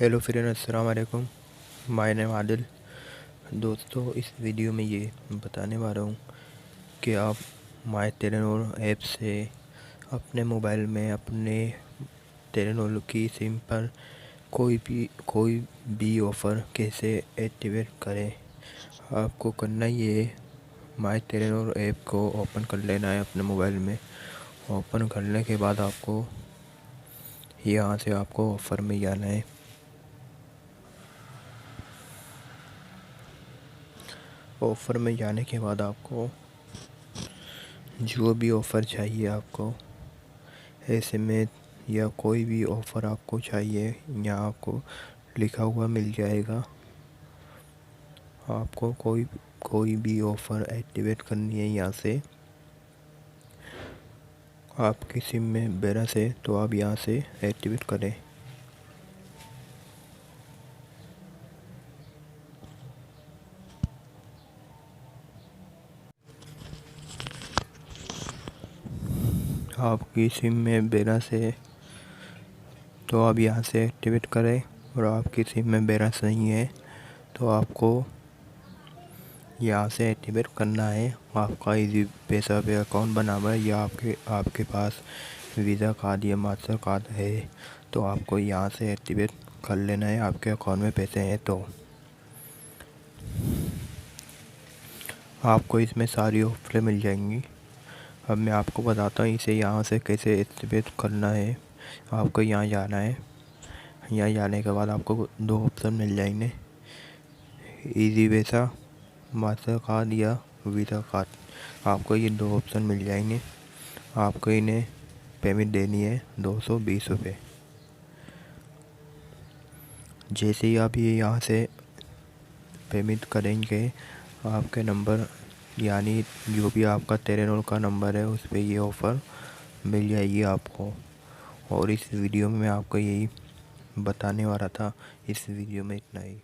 Hello friend, अस्सलाम वालेकुम। My name Adil. दोस्तों, इस वीडियो में ये बताने वाला हूँ कि आप माय टेलेनॉर ऐप से अपने मोबाइल में अपने टेलेनॉर की सिम पर कोई भी ऑफ़र कैसे एक्टिवेट करें। आपको करना ये माय टेलेनॉर ऐप को ओपन कर लेना है अपने मोबाइल में। ओपन करने के बाद आपको यहाँ से आपको ऑफ़र में जाना है। ऑफ़र में जाने के बाद आपको जो भी ऑफ़र चाहिए, आपको एसएमएस या कोई भी ऑफ़र आपको चाहिए, यहाँ आपको लिखा हुआ मिल जाएगा। आपको कोई भी ऑफ़र एक्टिवेट करनी है यहाँ से। आपकी सिम में बैलेंस है तो आप यहाँ से एक्टिवेट करें। आपकी सिम में बैलेंस है तो आप यहाँ से एक्टिवेट करें, और आपकी सिम में बैलेंस नहीं है तो आपको यहाँ से एक्टिवेट करना है। आपका इजी पैसा पे अकाउंट बना हुआ है या आपके पास वीज़ा कार्ड या मास्टर कार्ड है तो आपको यहाँ से एक्टिवेट कर लेना है। आपके अकाउंट में पैसे हैं तो आपको इसमें सारी ऑफरें मिल जाएंगी। अब मैं आपको बताता हूँ इसे यहाँ से कैसे एक्टिवेट करना है। आपको यहाँ जाना है। यहाँ जाने के बाद आपको दो ऑप्शन मिल जाएंगे, इजी वीज़ा, मास्टर कार्ड या वीज़ा कार्ड। आपको ये दो ऑप्शन मिल जाएंगे। आपको इन्हें पेमेंट देनी है 220 रुपये। जैसे ही आप ये यहाँ से पेमेंट करेंगे, आपके नंबर यानी जो भी आपका टेलेनॉर का नंबर है उस पर ये ऑफ़र मिल जाएगी आपको। और इस वीडियो में मैं आपको यही बताने वाला था। इस वीडियो में इतना ही।